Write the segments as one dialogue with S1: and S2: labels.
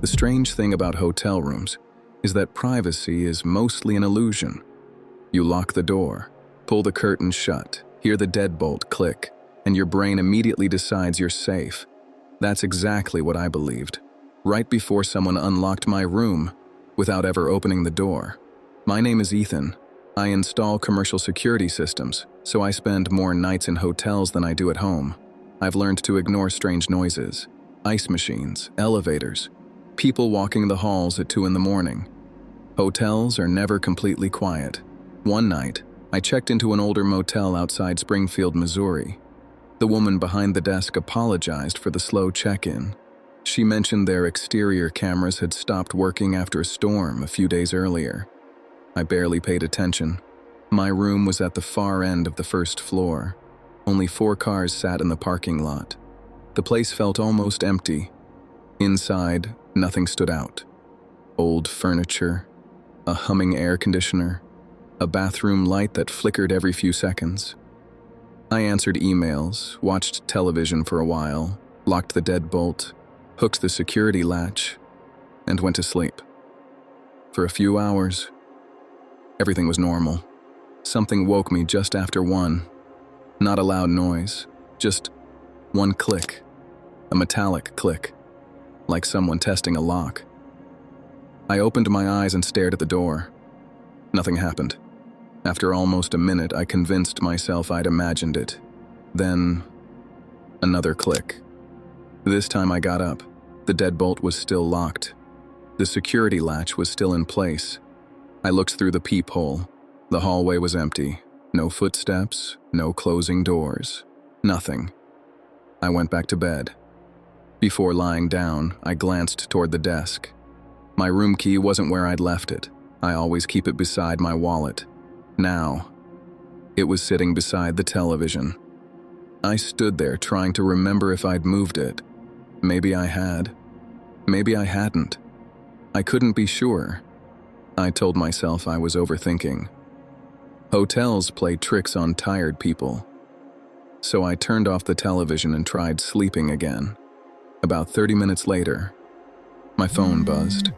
S1: The strange thing about hotel rooms is that privacy is mostly an illusion. You lock the door, pull the curtain shut, hear the deadbolt click, and your brain immediately decides you're safe. That's exactly what I believed, right before someone unlocked my room without ever opening the door. My name is Ethan. I install commercial security systems, so I spend more nights in hotels than I do at home. I've learned to ignore strange noises, ice machines, elevators, people walking the halls at 2 in the morning. Hotels are never completely quiet. One night, I checked into an older motel outside Springfield, Missouri. The woman behind the desk apologized for the slow check-in. She mentioned their exterior cameras had stopped working after a storm a few days earlier. I barely paid attention. My room was at the far end of the first floor. Only 4 cars sat in the parking lot. The place felt almost empty. Inside, nothing stood out. Old furniture, a humming air conditioner, a bathroom light that flickered every few seconds. I answered emails, watched television for a while, locked the deadbolt, hooked the security latch, and went to sleep. For a few hours, everything was normal. Something woke me just after 1. Not a loud noise, just one click, a metallic click, like someone testing a lock. I opened my eyes and stared at the door. Nothing happened. After almost a minute, I convinced myself I'd imagined it. Then, another click. This time I got up. The deadbolt was still locked. The security latch was still in place. I looked through the peephole. The hallway was empty. No footsteps, no closing doors. Nothing. I went back to bed. Before lying down, I glanced toward the desk. My room key wasn't where I'd left it. I always keep it beside my wallet. Now, it was sitting beside the television. I stood there trying to remember if I'd moved it. Maybe I had. Maybe I hadn't. I couldn't be sure. I told myself I was overthinking. Hotels play tricks on tired people. So I turned off the television and tried sleeping again. About 30 minutes later, my phone buzzed.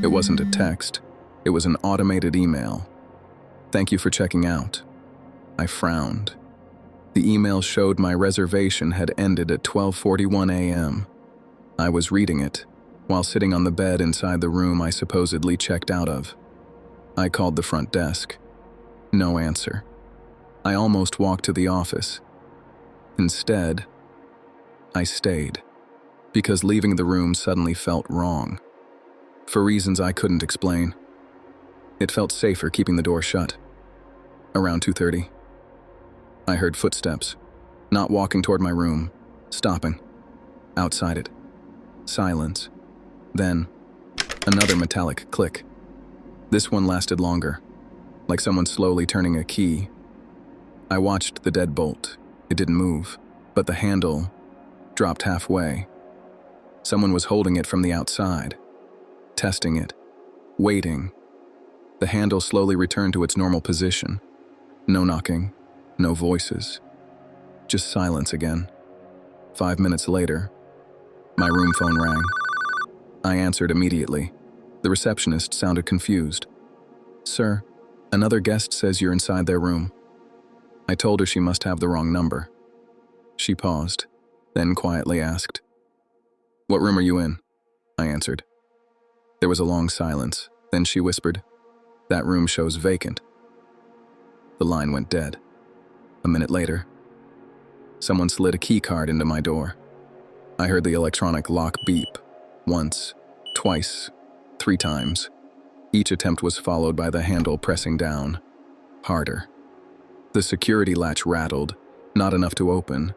S1: It wasn't a text. It was an automated email. "Thank you for checking out." I frowned. The email showed my reservation had ended at 12:41 a.m. I was reading it while sitting on the bed inside the room I supposedly checked out of. I called the front desk. No answer. I almost walked to the office. Instead, I stayed, because leaving the room suddenly felt wrong, for reasons I couldn't explain. It felt safer keeping the door shut. Around 2:30, I heard footsteps, not walking toward my room, stopping. Outside it, silence. Then, another metallic click. This one lasted longer, like someone slowly turning a key. I watched the deadbolt. It didn't move, but the handle dropped halfway. Someone was holding it from the outside, testing it, waiting. The handle slowly returned to its normal position. No knocking, no voices, just silence again. 5 minutes later, my room phone rang. I answered immediately. The receptionist sounded confused. "Sir, another guest says you're inside their room." I told her she must have the wrong number. She paused, then quietly asked, "What room are you in?" I answered. There was a long silence. Then she whispered, "That room shows vacant." The line went dead. A minute later, someone slid a key card into my door. I heard the electronic lock beep. Once, twice, 3 times. Each attempt was followed by the handle pressing down, harder. The security latch rattled, not enough to open,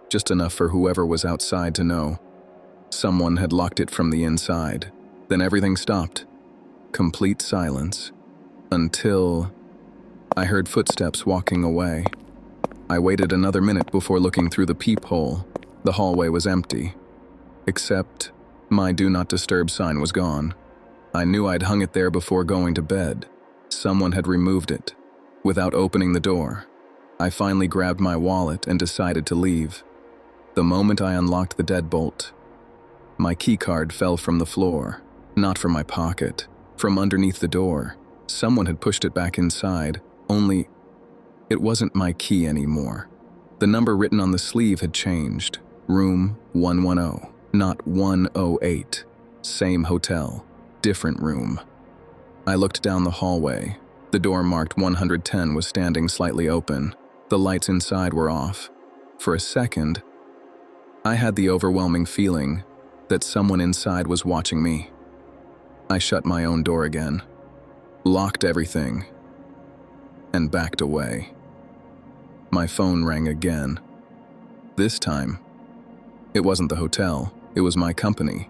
S1: just enough for whoever was outside to know. Someone had locked it from the inside. Then everything stopped. Complete silence. Until I heard footsteps walking away. I waited another minute before looking through the peephole. The hallway was empty. Except my Do Not Disturb sign was gone. I knew I'd hung it there before going to bed. Someone had removed it. Without opening the door, I finally grabbed my wallet and decided to leave. The moment I unlocked the deadbolt, my keycard fell from the floor. Not from my pocket, from underneath the door. Someone had pushed it back inside, only it wasn't my key anymore. The number written on the sleeve had changed. Room 110, not 108. Same hotel, different room. I looked down the hallway. The door marked 110 was standing slightly open. The lights inside were off. For a second, I had the overwhelming feeling that someone inside was watching me. I shut my own door again, locked everything, and backed away. My phone rang again. This time, it wasn't the hotel, it was my company.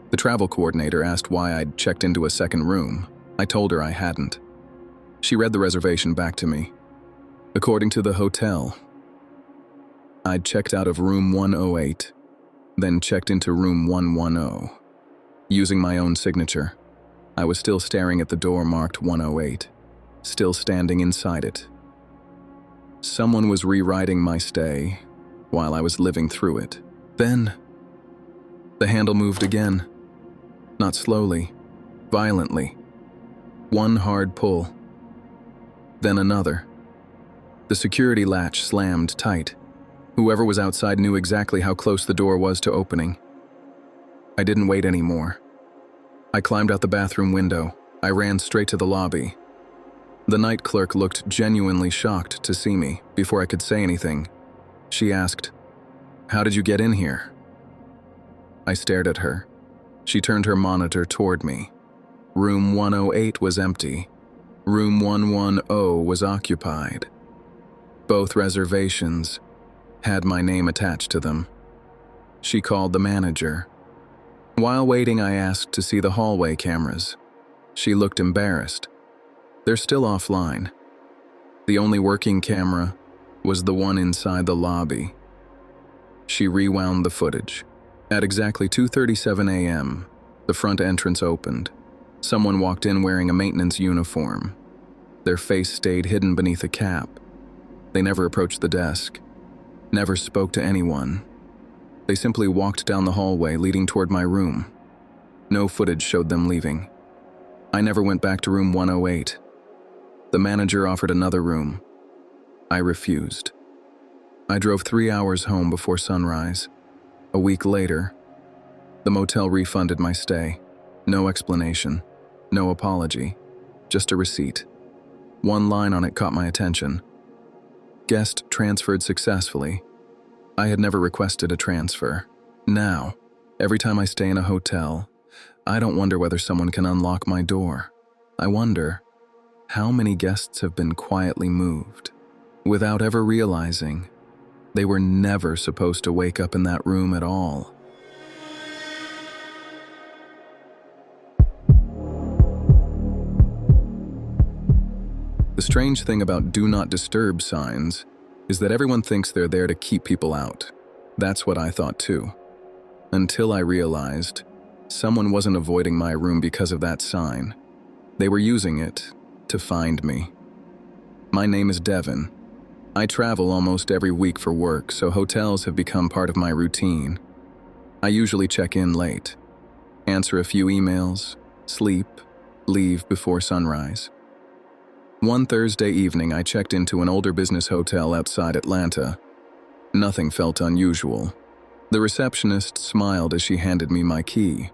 S1: The travel coordinator asked why I'd checked into a second room. I told her I hadn't. She read the reservation back to me. According to the hotel, I'd checked out of room 108, then checked into room 110. Using my own signature, I was still staring at the door marked 108, still standing inside it. Someone was rewriting my stay while I was living through it. Then, the handle moved again. Not slowly, violently. One hard pull. Then another. The security latch slammed tight. Whoever was outside knew exactly how close the door was to opening. I didn't wait anymore. I climbed out the bathroom window. I ran straight to the lobby. The night clerk looked genuinely shocked to see me. Before I could say anything, she asked, "How did you get in here?" I stared at her. She turned her monitor toward me. Room 108 was empty. Room 110 was occupied. Both reservations had my name attached to them. She called the manager. While waiting, I asked to see the hallway cameras. She looked embarrassed. They're still offline. The only working camera was the one inside the lobby. She rewound the footage. At exactly 2:37 a.m., the front entrance opened. Someone walked in wearing a maintenance uniform. Their face stayed hidden beneath a cap. They never approached the desk, never spoke to anyone. They simply walked down the hallway leading toward my room. No footage showed them leaving. I never went back to room 108. The manager offered another room. I refused. I drove 3 hours home before sunrise. A week later, the motel refunded my stay. No explanation, no apology, just a receipt. One line on it caught my attention. Guest transferred successfully. I had never requested a transfer. Now, every time I stay in a hotel, I don't wonder whether someone can unlock my door. I wonder how many guests have been quietly moved without ever realizing they were never supposed to wake up in that room at all. The strange thing about do not disturb signs is that everyone thinks they're there to keep people out. That's what I thought too. Until I realized someone wasn't avoiding my room because of that sign. They were using it to find me. My name is Devin. I travel almost every week for work, so hotels have become part of my routine. I usually check in late, answer a few emails, sleep, leave before sunrise. One Thursday evening, I checked into an older business hotel outside Atlanta. Nothing felt unusual. The receptionist smiled as she handed me my key.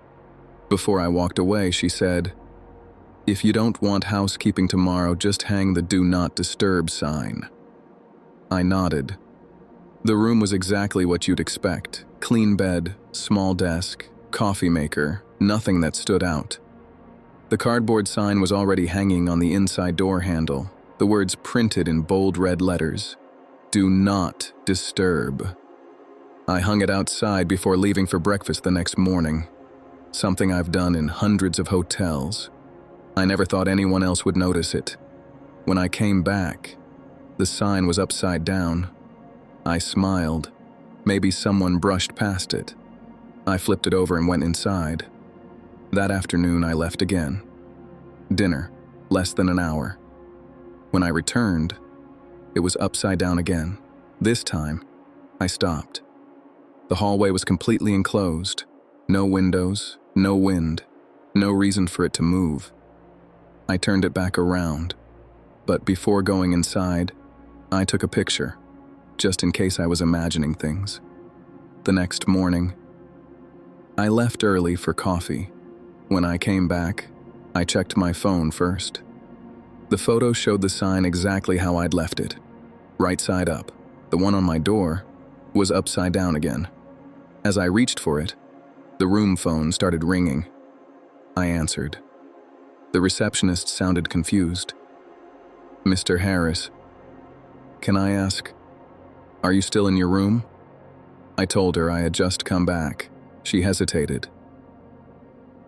S1: Before I walked away, she said, "If you don't want housekeeping tomorrow, just hang the do not disturb sign." I nodded. The room was exactly what you'd expect. Clean bed, small desk, coffee maker, nothing that stood out. The cardboard sign was already hanging on the inside door handle, the words printed in bold red letters, "Do not disturb." I hung it outside before leaving for breakfast the next morning, something I've done in hundreds of hotels. I never thought anyone else would notice it. When I came back, the sign was upside down. I smiled. Maybe someone brushed past it. I flipped it over and went inside. That afternoon, I left again. Dinner, less than an hour. When I returned, it was upside down again. This time, I stopped. The hallway was completely enclosed. No windows, no wind. No reason for it to move. I turned it back around, but before going inside, I took a picture, just in case I was imagining things. The next morning, I left early for coffee. When I came back, I checked my phone first. The photo showed the sign exactly how I'd left it, right side up. The one on my door was upside down again. As I reached for it, the room phone started ringing. I answered. The receptionist sounded confused. "Mr. Harris, can I ask, are you still in your room?" I told her I had just come back. She hesitated.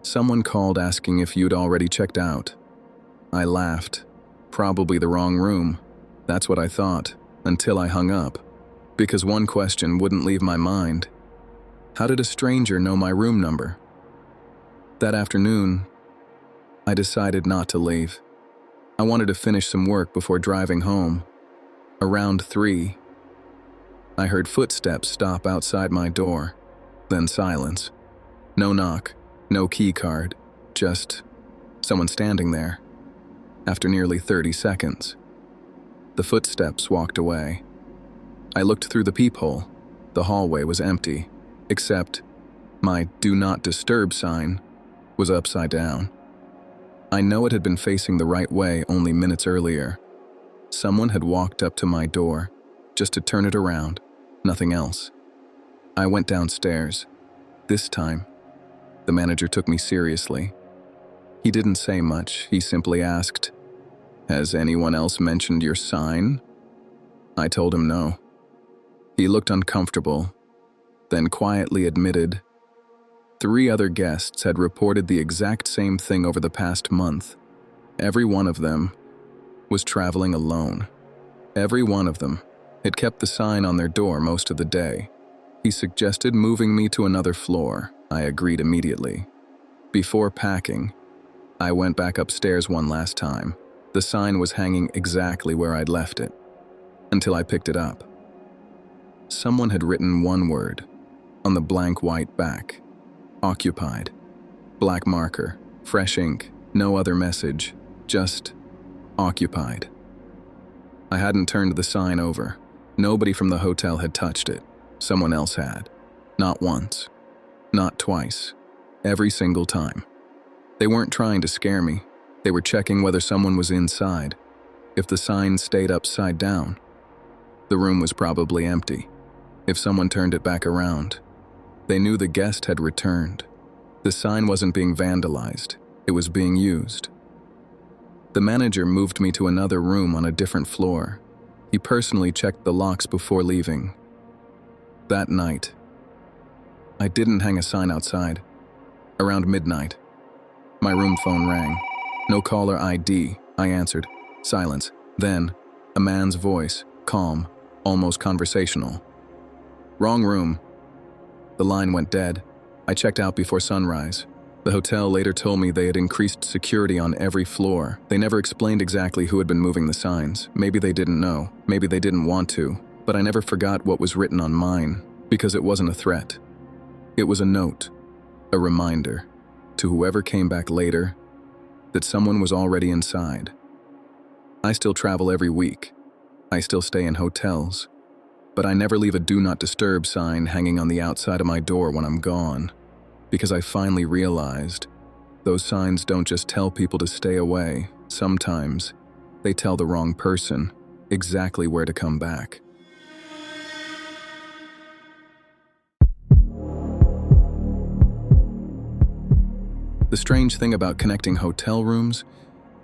S1: "Someone called asking if you'd already checked out." I laughed. Probably the wrong room. That's what I thought, until I hung up, because one question wouldn't leave my mind. How did a stranger know my room number? That afternoon, I decided not to leave. I wanted to finish some work before driving home. Around 3, I heard footsteps stop outside my door, then silence. No knock, no key card, just someone standing there. After nearly 30 seconds, the footsteps walked away. I looked through the peephole. The hallway was empty, except my "Do Not Disturb" sign was upside down. I know it had been facing the right way only minutes earlier. Someone had walked up to my door, just to turn it around, nothing else. I went downstairs. This time, the manager took me seriously. He didn't say much. He simply asked, "Has anyone else mentioned your sign?" I told him no. He looked uncomfortable, then quietly admitted 3 other guests had reported the exact same thing over the past month. Every one of them was traveling alone. Every one of them had kept the sign on their door most of the day. He suggested moving me to another floor. I agreed immediately. Before packing, I went back upstairs one last time. The sign was hanging exactly where I'd left it, until I picked it up. Someone had written one word on the blank white back: occupied. Black marker, fresh ink, no other message, just occupied. I hadn't turned the sign over. Nobody from the hotel had touched it. Someone else had. Not once. Not twice. Every single time. They weren't trying to scare me. They were checking whether someone was inside. If the sign stayed upside down, the room was probably empty. If someone turned it back around, they knew the guest had returned. The sign wasn't being vandalized. It was being used. The manager moved me to another room on a different floor. He personally checked the locks before leaving. That night, I didn't hang a sign outside. Around midnight, my room phone rang. No caller ID. I answered. Silence. Then, a man's voice, calm, almost conversational. "Wrong room." The line went dead. I checked out before sunrise. The hotel later told me they had increased security on every floor. They never explained exactly who had been moving the signs. Maybe they didn't know. Maybe they didn't want to. But I never forgot what was written on mine, because it wasn't a threat. It was a note, a reminder, to whoever came back later, that someone was already inside. I still travel every week. I still stay in hotels. But I never leave a "Do Not Disturb" sign hanging on the outside of my door when I'm gone, because I finally realized those signs don't just tell people to stay away. Sometimes they tell the wrong person exactly where to come back. The strange thing about connecting hotel rooms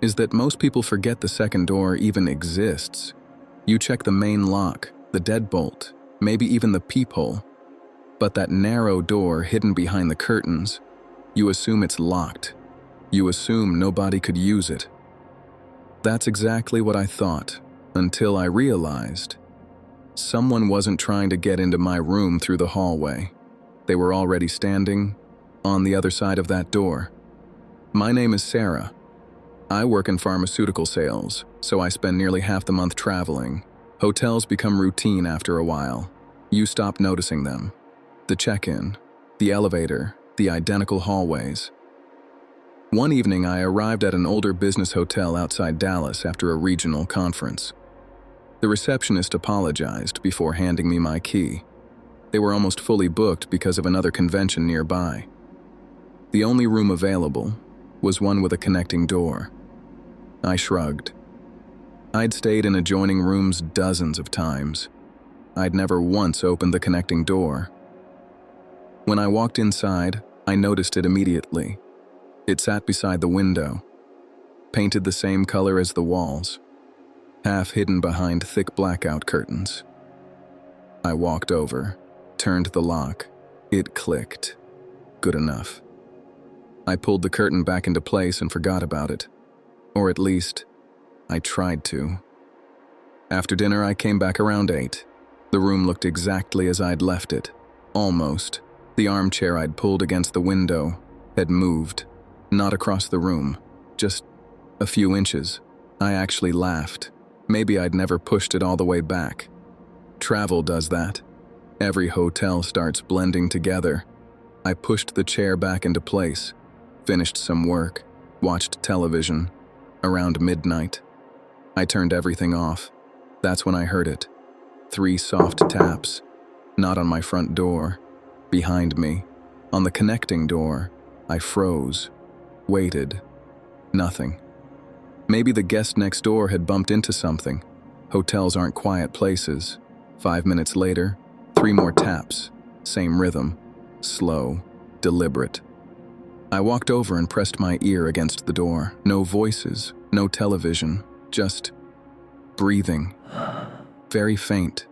S1: is that most people forget the second door even exists. You check the main lock, the deadbolt, maybe even the peephole. But that narrow door hidden behind the curtains, you assume it's locked. You assume nobody could use it. That's exactly what I thought, until I realized someone wasn't trying to get into my room through the hallway. They were already standing on the other side of that door. My name is Sarah. I work in pharmaceutical sales, so I spend nearly half the month traveling. Hotels become routine after a while. You stop noticing them. The check-in, the elevator, the identical hallways. One evening, I arrived at an older business hotel outside Dallas after a regional conference. The receptionist apologized before handing me my key. They were almost fully booked because of another convention nearby. The only room available was one with a connecting door. I shrugged. I'd stayed in adjoining rooms dozens of times. I'd never once opened the connecting door. When I walked inside, I noticed it immediately. It sat beside the window, painted the same color as the walls, half hidden behind thick blackout curtains. I walked over, turned the lock. It clicked. Good enough. I pulled the curtain back into place and forgot about it. Or at least, I tried to. After dinner, I came back around 8. The room looked exactly as I'd left it. Almost. The armchair I'd pulled against the window had moved. Not across the room, just a few inches. I actually laughed. Maybe I'd never pushed it all the way back. Travel does that. Every hotel starts blending together. I pushed the chair back into place, finished some work, watched television. Around midnight, I turned everything off. That's when I heard it. 3 soft taps. Not on my front door. Behind me. On the connecting door. I froze. Waited. Nothing. Maybe the guest next door had bumped into something. Hotels aren't quiet places. 5 minutes later, 3 more taps. Same rhythm. Slow. Deliberate. I walked over and pressed my ear against the door. No voices. No television. Just breathing. Very faint.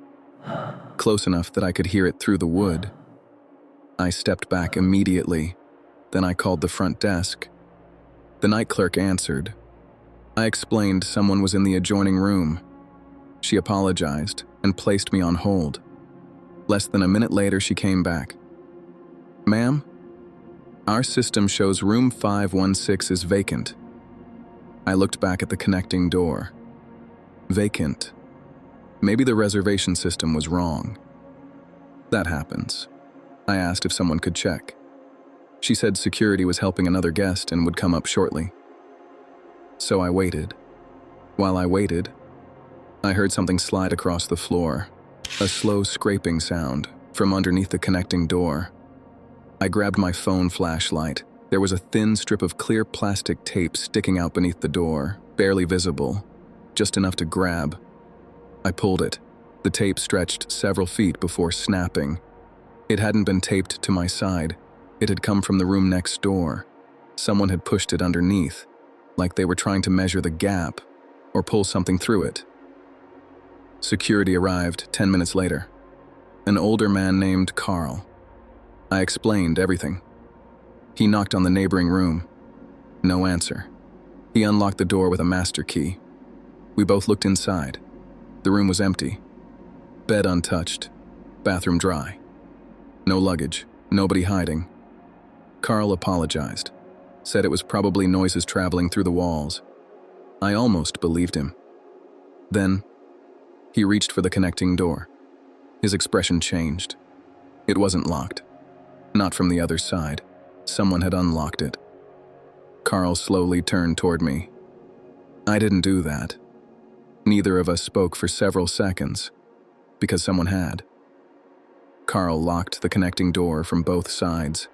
S1: Close enough that I could hear it through the wood. I stepped back immediately. Then I called the front desk. The night clerk answered. I explained someone was in the adjoining room. She apologized and placed me on hold. Less than a minute later, she came back. Ma'am, our system shows room 516 is vacant. I looked back at the connecting door. Vacant. Maybe the reservation system was wrong. That happens. I asked if someone could check. She said security was helping another guest and would come up shortly. So I waited. While I waited, I heard something slide across the floor, a slow scraping sound from underneath the connecting door. I grabbed my phone flashlight. There was a thin strip of clear plastic tape sticking out beneath the door, barely visible, just enough to grab. I pulled it. The tape stretched several feet before snapping. It hadn't been taped to my side. It had come from the room next door. Someone had pushed it underneath, like they were trying to measure the gap or pull something through it. Security arrived 10 minutes later. An older man named Carl. I explained everything. He knocked on the neighboring room. No answer. He unlocked the door with a master key. We both looked inside. The room was empty. Bed untouched. Bathroom dry. No luggage. Nobody hiding. Carl apologized. Said it was probably noises traveling through the walls. I almost believed him. Then, he reached for the connecting door. His expression changed. It wasn't locked. Not from the other side. Someone had unlocked it. Carl slowly turned toward me. I didn't do that. Neither of us spoke for several seconds, because someone had. Carl locked the connecting door from both sides.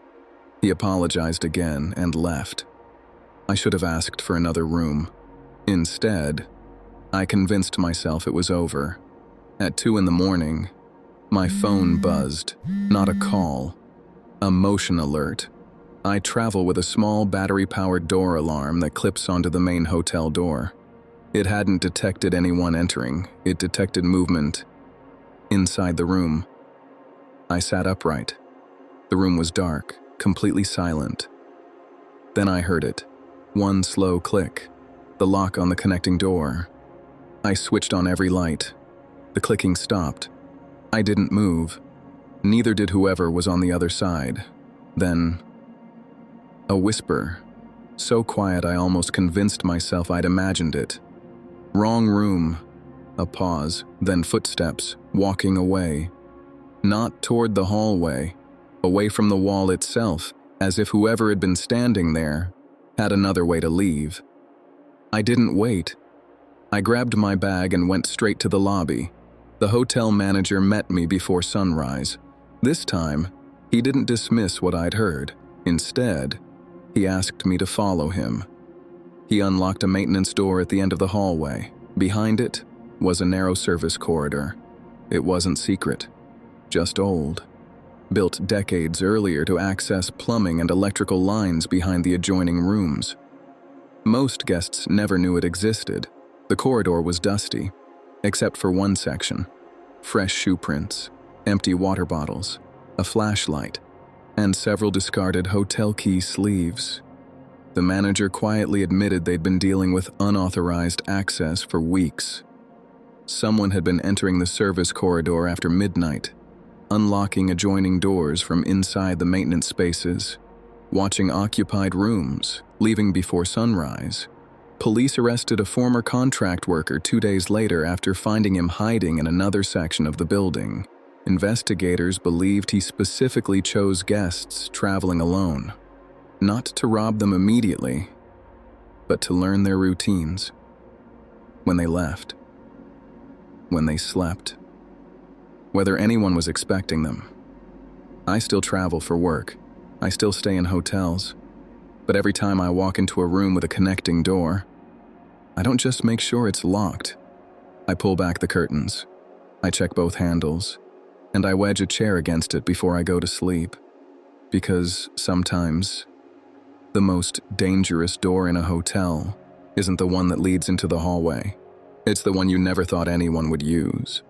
S1: He apologized again and left. I should have asked for another room. Instead, I convinced myself it was over. At 2 a.m, my phone buzzed. Not a call. A motion alert. I travel with a small battery-powered door alarm that clips onto the main hotel door. It hadn't detected anyone entering. It detected movement inside the room. I sat upright. The room was dark, completely silent. Then I heard it. One slow click. The lock on the connecting door. I switched on every light. The clicking stopped. I didn't move. Neither did whoever was on the other side. Then, a whisper. So quiet I almost convinced myself I'd imagined it. Wrong room. A pause, then footsteps, walking away. Not toward the hallway, away from the wall itself, as if whoever had been standing there had another way to leave. I didn't wait. I grabbed my bag and went straight to the lobby. The hotel manager met me before sunrise. This time, he didn't dismiss what I'd heard. Instead, he asked me to follow him. He unlocked a maintenance door at the end of the hallway. Behind it was a narrow service corridor. It wasn't secret, just old. Built decades earlier to access plumbing and electrical lines behind the adjoining rooms. Most guests never knew it existed. The corridor was dusty, except for one section: fresh shoe prints, empty water bottles, a flashlight, and several discarded hotel key sleeves. The manager quietly admitted they'd been dealing with unauthorized access for weeks. Someone had been entering the service corridor after midnight, unlocking adjoining doors from inside the maintenance spaces, watching occupied rooms, leaving before sunrise. Police arrested a former contract worker 2 days later after finding him hiding in another section of the building. Investigators believed he specifically chose guests traveling alone, not to rob them immediately, but to learn their routines. When they left, when they slept, whether anyone was expecting them. I still travel for work. I still stay in hotels. But every time I walk into a room with a connecting door, I don't just make sure it's locked. I pull back the curtains. I check both handles, and I wedge a chair against it before I go to sleep. Because sometimes, the most dangerous door in a hotel isn't the one that leads into the hallway. It's the one you never thought anyone would use.